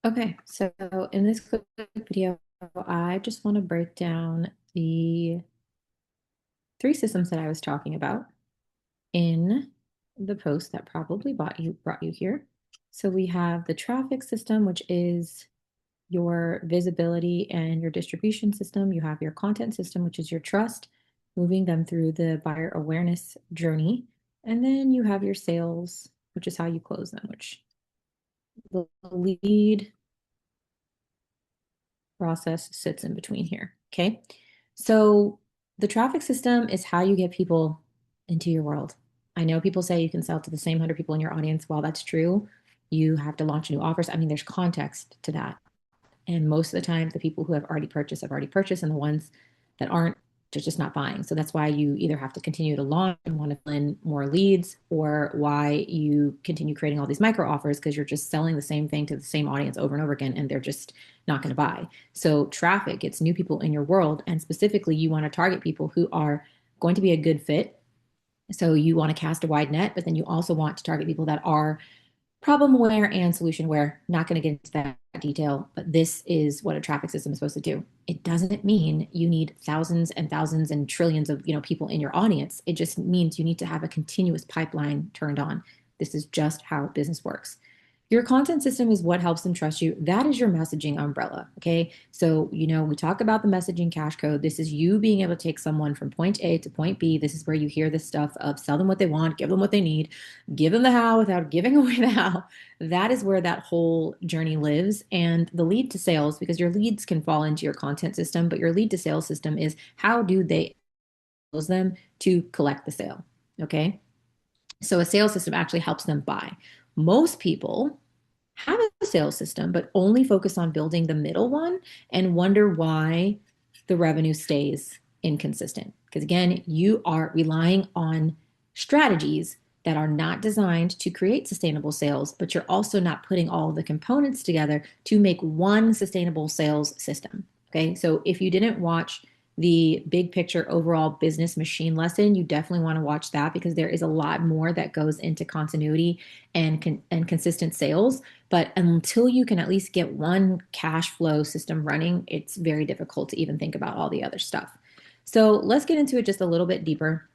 Okay, so in this quick video, I just want to break down the three systems that I was talking about in the post that probably brought you here. So we have the traffic system, which is your visibility and your distribution system. You have your content system, which is your trust, moving them through the buyer awareness journey. And then you have your sales, which is how you close them, which the lead process sits in between here. Okay. So the traffic system is how you get people into your world. I know people say you can sell to the same 100 people in your audience. While that's true, you have to launch new offers. I mean, there's context to that. And most of the time, the people who have already purchased, and the ones that aren't, they're just not buying. So that's why you either have to continue to launch and want to fill in more leads, or why you continue creating all these micro offers because you're just selling the same thing to the same audience over and over again, and they're just not going to buy. So traffic gets new people in your world, and specifically, you want to target people who are going to be a good fit. So you want to cast a wide net, but then you also want to target people that are problem aware and solution aware. Not going to get into that detail, but this is what a traffic system is supposed to do. It doesn't mean you need thousands and thousands and trillions of, people in your audience. It just means you need to have a continuous pipeline turned on. This is just how business works. Your content system is what helps them trust you. That is your messaging umbrella. Okay. So, we talk about the messaging cash code. This is you being able to take someone from point A to point B. This is where you hear this stuff of sell them what they want, give them what they need, give them the how without giving away the how. That is where that whole journey lives. And the lead to sales, because your leads can fall into your content system, but your lead to sales system is how do they use them to collect the sale. Okay. So a sales system actually helps them buy. Most people have a sales system, but only focus on building the middle one and wonder why the revenue stays inconsistent. Because again, you are relying on strategies that are not designed to create sustainable sales, but you're also not putting all of the components together to make one sustainable sales system. Okay. So if you didn't watch the big picture overall business machine lesson, you definitely want to watch that because there is a lot more that goes into continuity and consistent sales. But until you can at least get one cash flow system running, it's very difficult to even think about all the other stuff. So let's get into it just a little bit deeper.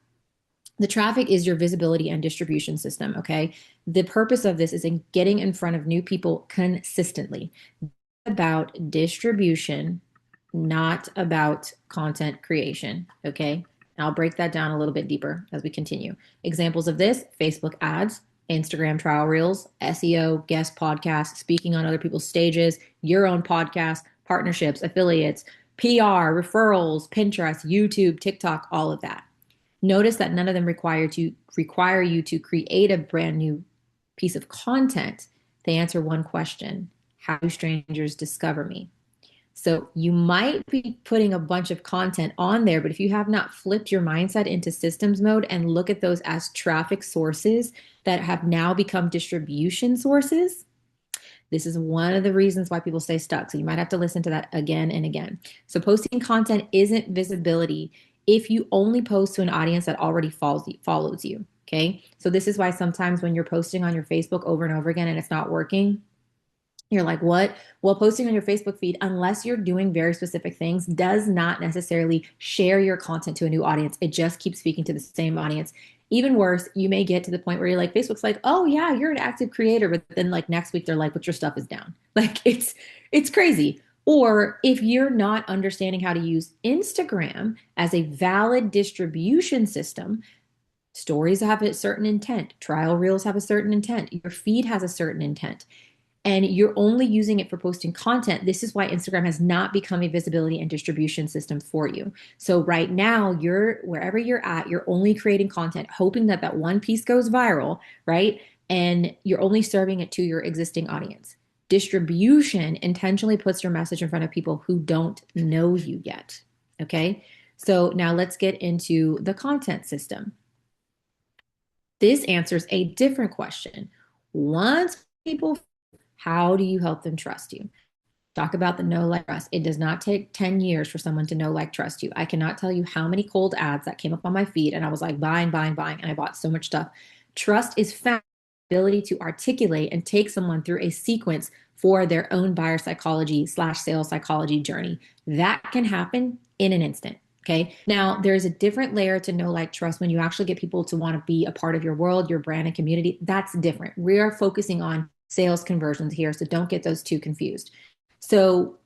The traffic is your visibility and distribution system, okay? The purpose of this is in getting in front of new people consistently. About distribution, not about content creation, okay? And I'll break that down a little bit deeper as we continue. Examples of this: Facebook ads, Instagram trial reels, SEO, guest podcasts, speaking on other people's stages, your own podcast, partnerships, affiliates, PR, referrals, Pinterest, YouTube, TikTok, all of that. Notice that none of them require you to create a brand new piece of content. They answer one question: how do strangers discover me? So you might be putting a bunch of content on there, but if you have not flipped your mindset into systems mode and look at those as traffic sources that have now become distribution sources, this is one of the reasons why people stay stuck. So you might have to listen to that again and again. So posting content isn't visibility if you only post to an audience that already follows you. Okay. So this is why sometimes when you're posting on your Facebook over and over again and it's not working, you're like, what? Well, posting on your Facebook feed, unless you're doing very specific things, does not necessarily share your content to a new audience. It just keeps speaking to the same audience. Even worse, you may get to the point where you're like, Facebook's like, oh yeah, you're an active creator, but then like next week they're like, but your stuff is down. Like it's crazy. Or if you're not understanding how to use Instagram as a valid distribution system, stories have a certain intent, trial reels have a certain intent, your feed has a certain intent, and you're only using it for posting content. This is why Instagram has not become a visibility and distribution system for you. So right now, you're wherever you're at, you're only creating content, hoping that that one piece goes viral, right? And you're only serving it to your existing audience. Distribution intentionally puts your message in front of people who don't know you yet. Okay. So now let's get into the content system. This answers a different question. Once people, how do you help them trust you? Talk about the know, like, trust. It does not take 10 years for someone to know, like, trust you. I cannot tell you how many cold ads that came up on my feed and I was like buying, buying, buying, and I bought so much stuff. Trust is found ability to articulate and take someone through a sequence for their own buyer psychology slash sales psychology journey. That can happen in an instant. Okay. Now, there's a different layer to know, like, trust when you actually get people to want to be a part of your world, your brand, and community. That's different. We are focusing on sales conversions here. So don't get those two confused. So,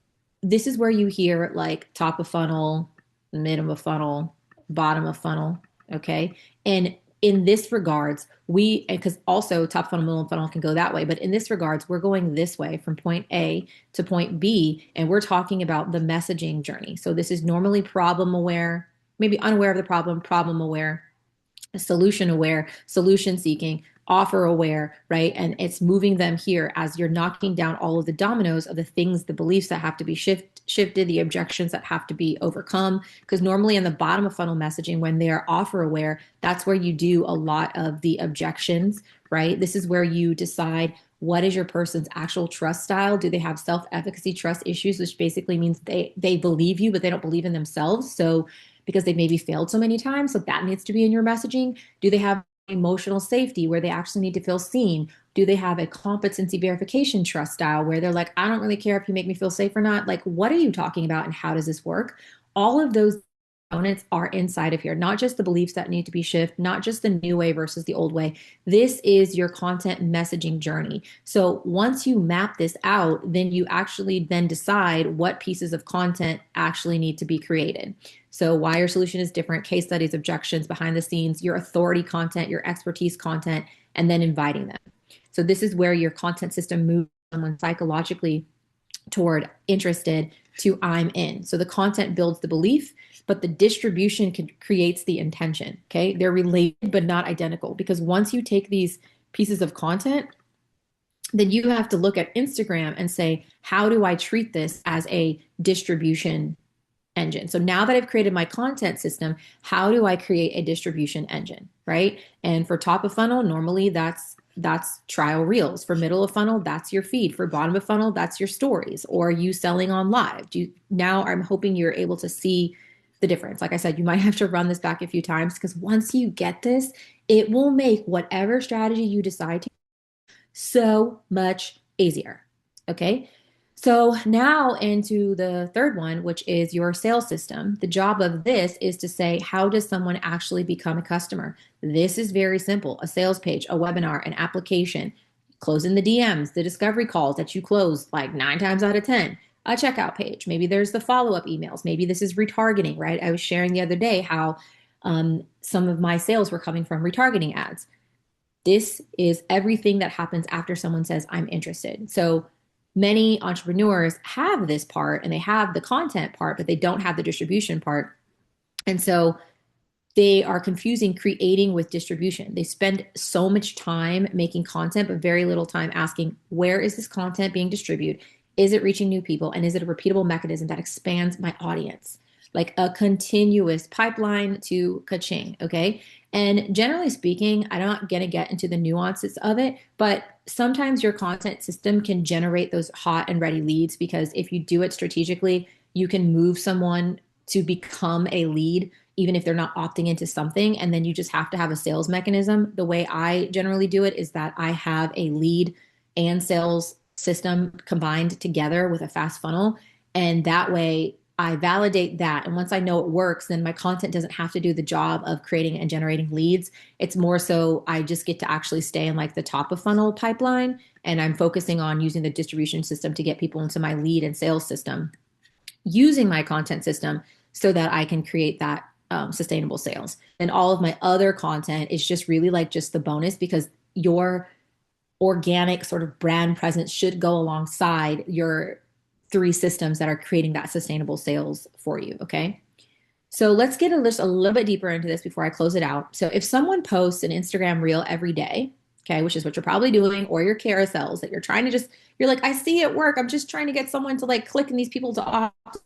this is where you hear like top of funnel, middle of funnel, bottom of funnel. Okay. And in this regards, because also top funnel, middle funnel can go that way, but in this regards, we're going this way from point A to point B, and we're talking about the messaging journey. So this is normally problem aware, maybe unaware of the problem aware, solution aware, solution seeking, offer aware, right? And it's moving them here as you're knocking down all of the dominoes of the things, the beliefs that have to be shifted, the objections that have to be overcome. Because normally in the bottom of funnel messaging, when they are offer aware, that's where you do a lot of the objections, right? This is where you decide what is your person's actual trust style. Do they have self-efficacy trust issues, which basically means they believe you, but they don't believe in themselves. So because they maybe failed so many times. So that needs to be in your messaging. Do they have emotional safety where they actually need to feel seen? Do they have a competency verification trust style where they're like, I don't really care if you make me feel safe or not? Like, what are you talking about and how does this work? All of those components are inside of here, not just the beliefs that need to be shifted, not just the new way versus the old way. This is your content messaging journey. So once you map this out, then you actually then decide what pieces of content actually need to be created. So why your solution is different, case studies, objections, behind the scenes, your authority content, your expertise content, and then inviting them. So this is where your content system moves someone psychologically toward interested to I'm in. So the content builds the belief, but the distribution creates the intention. Okay. They're related, but not identical, because once you take these pieces of content, then you have to look at Instagram and say, how do I treat this as a distribution engine? So now that I've created my content system, how do I create a distribution engine, right? And for top of funnel, normally that's trial reels. For middle of funnel, that's your feed. For bottom of funnel, that's your stories or you selling on live. Now I'm hoping you're able to see the difference. Like I said, you might have to run this back a few times because once you get this, it will make whatever strategy you decide to so much easier. Okay. So now into the third one, which is your sales system. The job of this is to say, how does someone actually become a customer? This is very simple. A sales page, a webinar, an application, closing the DMs, the discovery calls that you close like 9 times out of 10, a checkout page. Maybe there's the follow-up emails. Maybe this is retargeting, right? I was sharing the other day how some of my sales were coming from retargeting ads. This is everything that happens after someone says, I'm interested. So many entrepreneurs have this part and they have the content part, but they don't have the distribution part. And so they are confusing creating with distribution. They spend so much time making content, but very little time asking, where is this content being distributed? Is it reaching new people? And is it a repeatable mechanism that expands my audience? Like a continuous pipeline to ka-ching, okay? And generally speaking, I'm not going to get into the nuances of it, but sometimes your content system can generate those hot and ready leads because if you do it strategically, you can move someone to become a lead even if they're not opting into something. And then you just have to have a sales mechanism. The way I generally do it is that I have a lead and sales system combined together with a fast funnel. And that way I validate that. And once I know it works, then my content doesn't have to do the job of creating and generating leads. It's more so I just get to actually stay in like the top of funnel pipeline. And I'm focusing on using the distribution system to get people into my lead and sales system using my content system so that I can create that sustainable sales. And all of my other content is just really like just the bonus because your organic sort of brand presence should go alongside your 3 systems that are creating that sustainable sales for you. Okay. So let's get a little bit deeper into this before I close it out. So if someone posts an Instagram reel every day, okay, which is what you're probably doing, or your carousels that you're trying to you're like, I see it work. I'm just trying to get someone to like click and these people to opt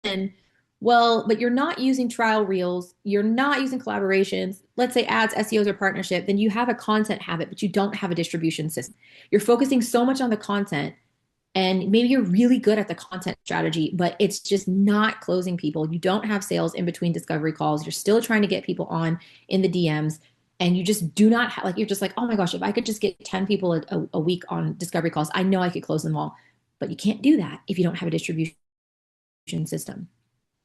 in. Well, but you're not using trial reels, you're not using collaborations, let's say ads, SEOs, or partnership, then you have a content habit, but you don't have a distribution system. You're focusing so much on the content, and maybe you're really good at the content strategy, but it's just not closing people. You don't have sales in between discovery calls. You're still trying to get people on in the DMs. and you just do not have, like, you're just like, oh my gosh, if I could just get 10 people a week on discovery calls, I know I could close them all. But you can't do that if you don't have a distribution system.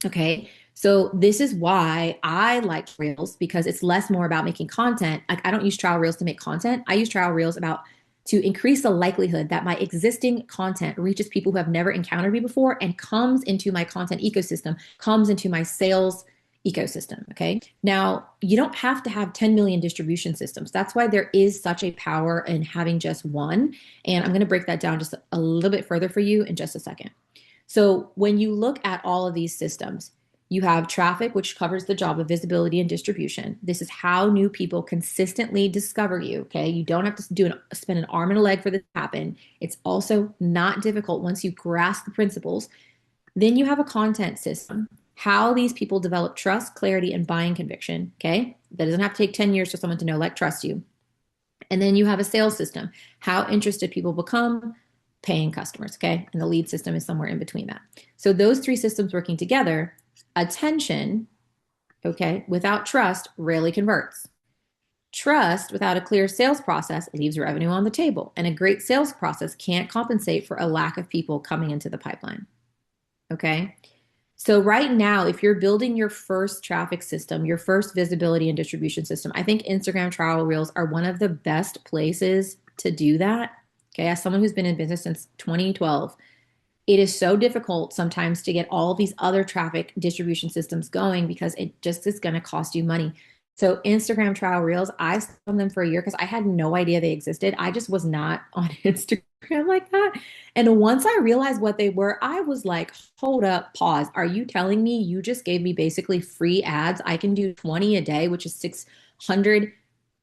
Okay. So this is why I like Reels, because it's less more about making content. Like, I don't use trial Reels to make content. I use trial Reels about to increase the likelihood that my existing content reaches people who have never encountered me before and comes into my content ecosystem, comes into my sales ecosystem. Okay. Now, you don't have to have 10 million distribution systems. That's why there is such a power in having just one. And I'm going to break that down just a little bit further for you in just a second. So when you look at all of these systems, you have traffic, which covers the job of visibility and distribution. This is how new people consistently discover you. Okay. You don't have to spend an arm and a leg for this to happen. It's also not difficult once you grasp the principles. Then you have a content system, how these people develop trust, clarity, and buying conviction. Okay. That doesn't have to take 10 years for someone to know, like, trust you. And then you have a sales system, how interested people become paying customers. Okay. And the lead system is somewhere in between that. So those three systems working together, attention, okay, without trust rarely converts. Trust without a clear sales process leaves revenue on the table. And a great sales process can't compensate for a lack of people coming into the pipeline. Okay. So right now, if you're building your first traffic system, your first visibility and distribution system, I think Instagram trial reels are one of the best places to do that. Okay. As someone who's been in business since 2012, it is so difficult sometimes to get all of these other traffic distribution systems going because it just is going to cost you money. So Instagram trial reels, I saw them for a year because I had no idea they existed. I just was not on Instagram like that. And once I realized what they were, I was like, hold up, pause. Are you telling me you just gave me basically free ads? I can do 20 a day, which is 600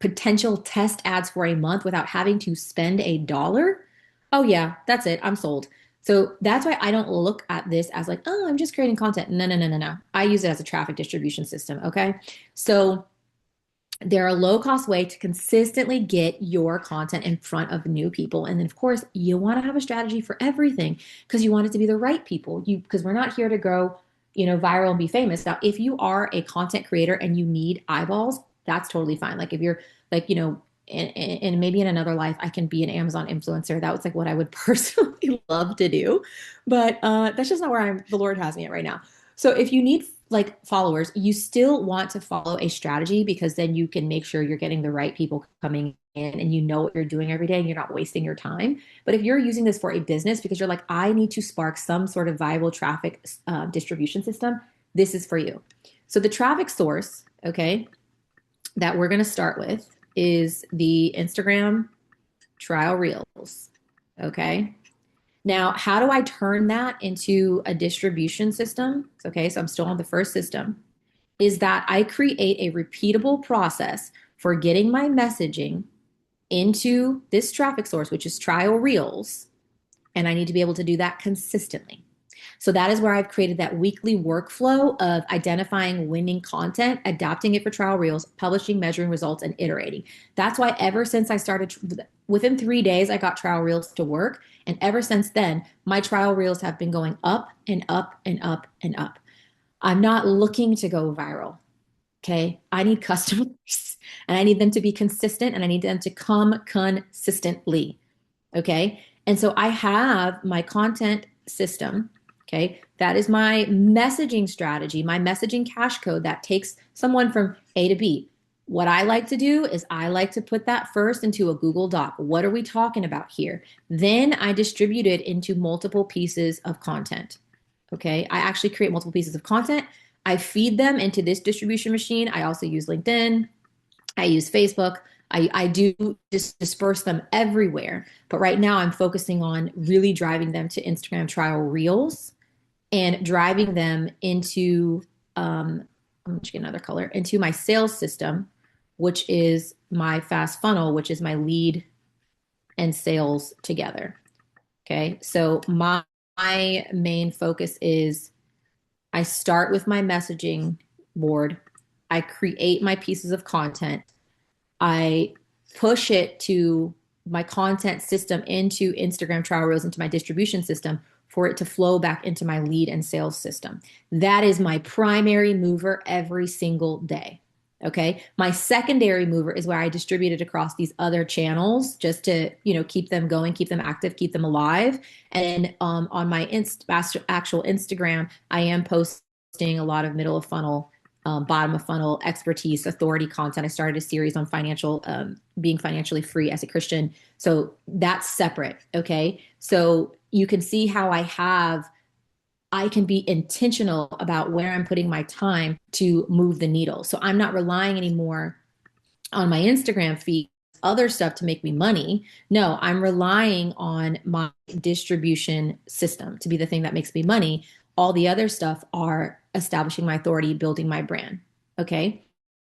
potential test ads for a month without having to spend a dollar? Oh yeah, that's it. I'm sold. So that's why I don't look at this as like, oh, I'm just creating content. No, no, no, no, no. I use it as a traffic distribution system. Okay. So they're a low cost way to consistently get your content in front of new people. And then, of course, you want to have a strategy for everything because you want it to be the right people. Because we're not here to go, viral and be famous. Now, if you are a content creator and you need eyeballs, that's totally fine. Like, if you're like, and maybe in another life, I can be an Amazon influencer. That was like what I would personally love to do. But that's just not where the Lord has me at right now. So if you need like followers, you still want to follow a strategy because then you can make sure you're getting the right people coming in and you know what you're doing every day and you're not wasting your time. But if you're using this for a business because you're like, I need to spark some sort of viable traffic distribution system, this is for you. So the traffic source, okay, that we're going to start with is the Instagram trial reels. Okay. Now, how do I turn that into a distribution system? Okay, so I'm still on the first system. Is that I create a repeatable process for getting my messaging into this traffic source, which is trial reels. And I need to be able to do that consistently. So that is where I've created that weekly workflow of identifying winning content, adapting it for trial reels, publishing, measuring results, and iterating. That's why ever since I started, within 3 days, I got trial reels to work. And ever since then, my trial reels have been going up and up and up and up. I'm not looking to go viral. Okay. I need customers and I need them to be consistent and I need them to come consistently. Okay. And so I have my content system. Okay. That is my messaging strategy, my messaging cash code that takes someone from A to B. What I like to do is I like to put that first into a Google Doc. What are we talking about here? Then I distribute it into multiple pieces of content. Okay. I actually create multiple pieces of content. I feed them into this distribution machine. I also use LinkedIn. I use Facebook. I do just disperse them everywhere. But right now I'm focusing on really driving them to Instagram trial reels and driving them into, I'm just get another color, into my sales system, which is my fast funnel, which is my lead and sales together. Okay. So my main focus is I start with my messaging board. I create my pieces of content. I push it to my content system into Instagram trial reels into my distribution system for it to flow back into my lead and sales system. That is my primary mover every single day. Okay. My secondary mover is where I distribute it across these other channels just to, keep them going, keep them active, keep them alive. And on my actual Instagram, I am posting a lot of middle of funnel, bottom of funnel expertise, authority content. I started a series on being financially free as a Christian. So that's separate. Okay. So you can see how I can be intentional about where I'm putting my time to move the needle. So I'm not relying anymore on my Instagram feed, other stuff to make me money. No, I'm relying on my distribution system to be the thing that makes me money. All the other stuff are establishing my authority, building my brand. Okay.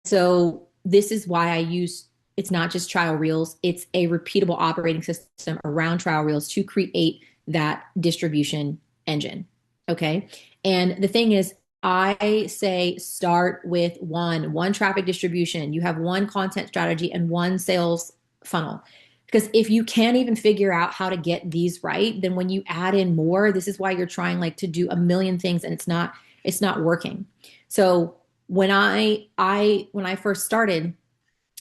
So this is why I use it's not just trial reels, it's a repeatable operating system around trial reels to create that distribution engine. Okay. And the thing is, I say start with one traffic distribution. You have one content strategy and one sales funnel. Because if you can't even figure out how to get these right, then when you add in more, this is why you're trying like to do a million things and it's not working. So when I first started,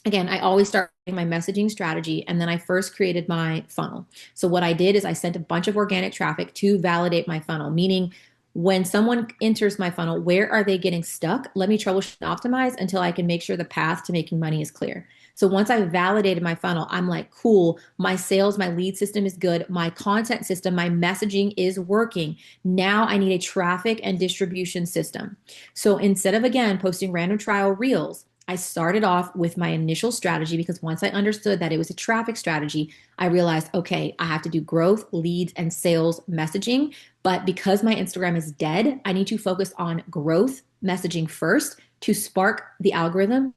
again, I always start with my messaging strategy and then I first created my funnel. So what I did is I sent a bunch of organic traffic to validate my funnel, meaning when someone enters my funnel, where are they getting stuck? Let me troubleshoot and optimize until I can make sure the path to making money is clear. So once I validated my funnel, I'm like, cool, my sales, my lead system is good, my content system, my messaging is working. Now I need a traffic and distribution system. So instead of again posting random trial reels, I started off with my initial strategy because once I understood that it was a traffic strategy, I realized, okay, I have to do growth, leads, and sales messaging. But because my Instagram is dead, I need to focus on growth messaging first to spark the algorithm,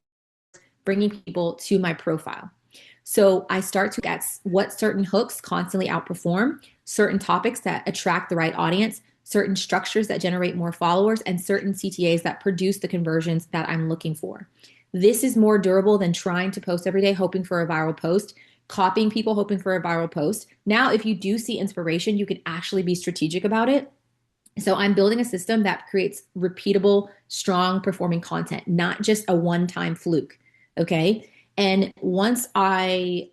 bringing people to my profile. So I start to get what certain hooks constantly outperform, certain topics that attract the right audience, certain structures that generate more followers, and certain CTAs that produce the conversions that I'm looking for. This is more durable than trying to post every day, hoping for a viral post, copying people, hoping for a viral post. Now, if you do see inspiration, you can actually be strategic about it. So I'm building a system that creates repeatable, strong performing content, not just a one-time fluke. Okay. And once I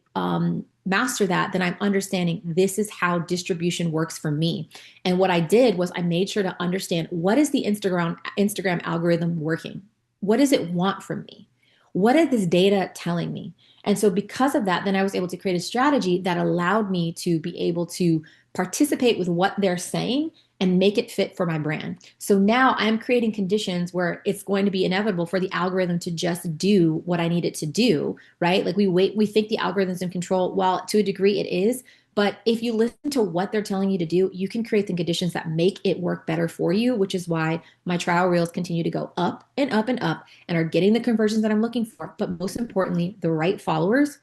master that, then I'm understanding this is how distribution works for me. And what I did was I made sure to understand what is the Instagram algorithm working? What does it want from me? What is this data telling me? And so because of that, then I was able to create a strategy that allowed me to be able to participate with what they're saying and make it fit for my brand. So now I'm creating conditions where it's going to be inevitable for the algorithm to just do what I need it to do, right? Like we think the algorithm's in control. Well, to a degree it is, but if you listen to what they're telling you to do, you can create the conditions that make it work better for you, which is why my trial reels continue to go up and up and up and are getting the conversions that I'm looking for. But most importantly, the right followers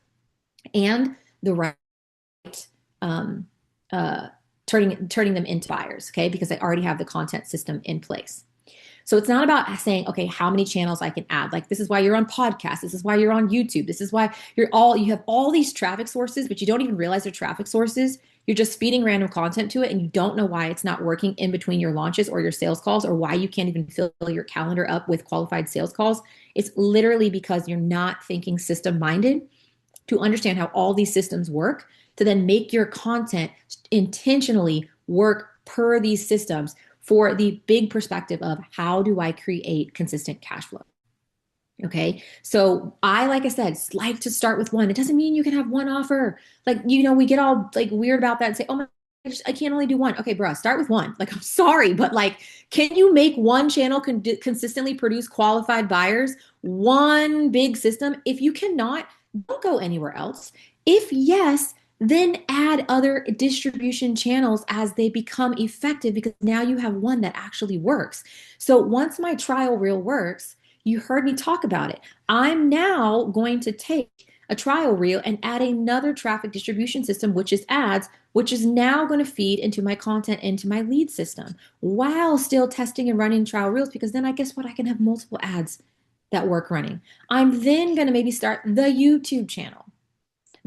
and the right um, uh, turning them into buyers, okay? Because I already have the content system in place. So it's not about saying, okay, how many channels I can add. Like this is why you're on podcasts. This is why you're on YouTube. This is why you have all these traffic sources, but you don't even realize they're traffic sources. You're just feeding random content to it and you don't know why it's not working in between your launches or your sales calls or why you can't even fill your calendar up with qualified sales calls. It's literally because you're not thinking system minded to understand how all these systems work to then make your content intentionally work per these systems for the big perspective of how do I create consistent cash flow. Okay. So like I said, like to start with one. It doesn't mean you can have one offer. Like, we get all like weird about that and say, oh my, I can't only do one. Okay, bro, start with one. Like, I'm sorry, but like, can you make one channel consistently produce qualified buyers? One big system? If you cannot, don't go anywhere else. If yes, then add other distribution channels as they become effective because now you have one that actually works. So once my trial reel works, you heard me talk about it. I'm now going to take a trial reel and add another traffic distribution system, which is ads, which is now going to feed into my content, into my lead system while still testing and running trial reels because then I guess what? I can have multiple ads that work running. I'm then going to maybe start the YouTube channel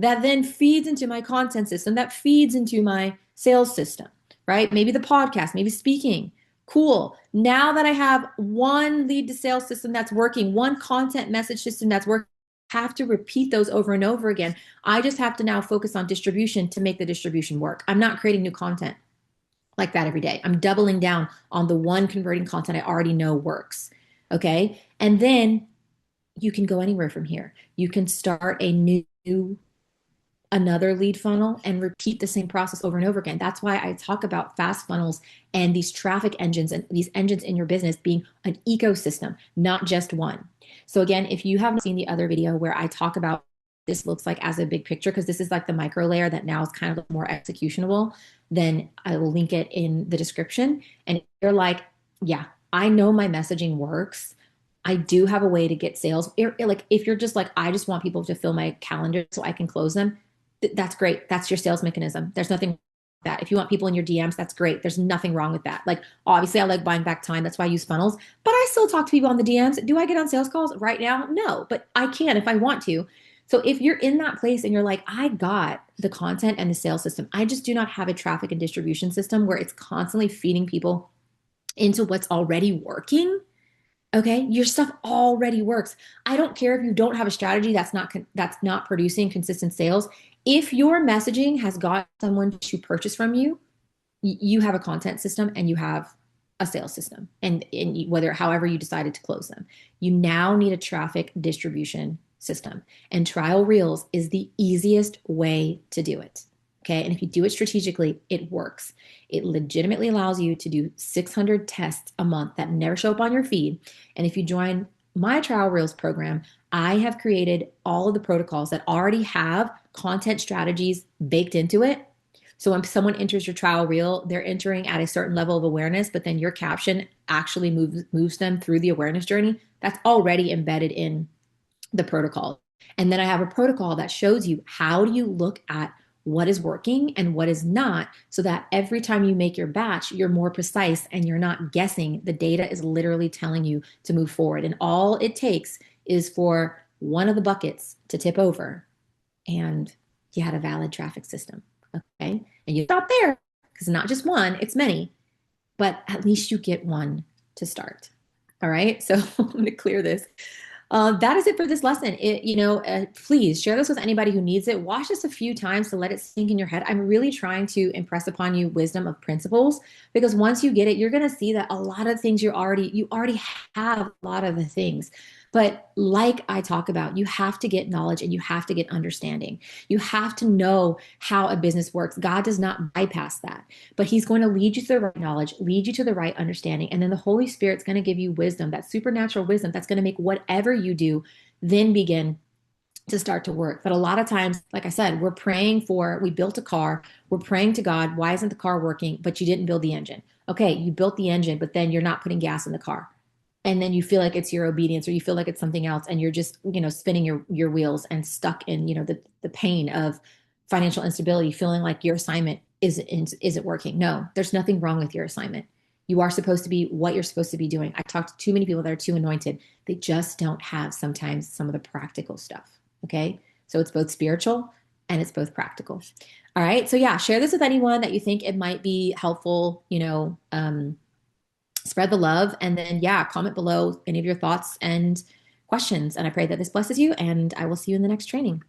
that then feeds into my content system, that feeds into my sales system, right? Maybe the podcast, maybe speaking. Cool. Now that I have one lead to sales system that's working, one content message system that's working, I have to repeat those over and over again. I just have to now focus on distribution to make the distribution work. I'm not creating new content like that every day. I'm doubling down on the one converting content I already know works. Okay. And then you can go anywhere from here. You can start a new another lead funnel and repeat the same process over and over again. That's why I talk about fast funnels and these traffic engines and these engines in your business being an ecosystem, not just one. So again, if you haven't seen the other video where I talk about this looks like as a big picture, because this is like the micro layer that now is kind of more executionable, then I will link it in the description. And if you're like, yeah, I know my messaging works. I do have a way to get sales. Like if you're just like, I just want people to fill my calendar so I can close them, that's great. That's your sales mechanism. There's nothing wrong with that. If you want people in your DMs, that's great. There's nothing wrong with that. Like obviously I like buying back time. That's why I use funnels, but I still talk to people on the DMs. Do I get on sales calls right now? No, but I can if I want to. So if you're in that place and you're like, I got the content and the sales system, I just do not have a traffic and distribution system where it's constantly feeding people into what's already working. Okay, your stuff already works. I don't care if you don't have a strategy that's not producing consistent sales. If your messaging has got someone to purchase from you, you have a content system and you have a sales system, and whether however you decided to close them, you now need a traffic distribution system. And trial reels is the easiest way to do it. Okay. And if you do it strategically, it works. It legitimately allows you to do 600 tests a month that never show up on your feed. And if you join my trial reels program, I have created all of the protocols that already have content strategies baked into it. So when someone enters your trial reel, they're entering at a certain level of awareness, but then your caption actually moves them through the awareness journey. That's already embedded in the protocol. And then I have a protocol that shows you how do you look at what is working and what is not, so that every time you make your batch, you're more precise and you're not guessing. The data is literally telling you to move forward. And all it takes is for one of the buckets to tip over and you had a valid traffic system. Okay. And you stop there because it's not just one, it's many, but at least you get one to start. All right. So I'm going to clear this. That is it for this lesson. Please share this with anybody who needs it. Watch this a few times to let it sink in your head. I'm really trying to impress upon you wisdom of principles, because once you get it, you're going to see that a lot of things you already have a lot of the things. But like I talk about, you have to get knowledge and you have to get understanding. You have to know how a business works. God does not bypass that, but He's going to lead you to the right knowledge, lead you to the right understanding. And then the Holy Spirit's going to give you wisdom, that supernatural wisdom that's going to make whatever you do then begin to start to work. But a lot of times, like I said, we built a car, we're praying to God, why isn't the car working? But you didn't build the engine. Okay, you built the engine, but then you're not putting gas in the car. And then you feel like it's your obedience, or you feel like it's something else, and you're just, spinning your wheels and stuck in, the pain of financial instability, feeling like your assignment isn't working. No, there's nothing wrong with your assignment. You are supposed to be what you're supposed to be doing. I talked to too many people that are too anointed. They just don't have sometimes some of the practical stuff. Okay. So it's both spiritual and it's both practical. All right. So yeah, share this with anyone that you think it might be helpful, spread the love. And then, yeah, comment below any of your thoughts and questions. And I pray that this blesses you, and I will see you in the next training.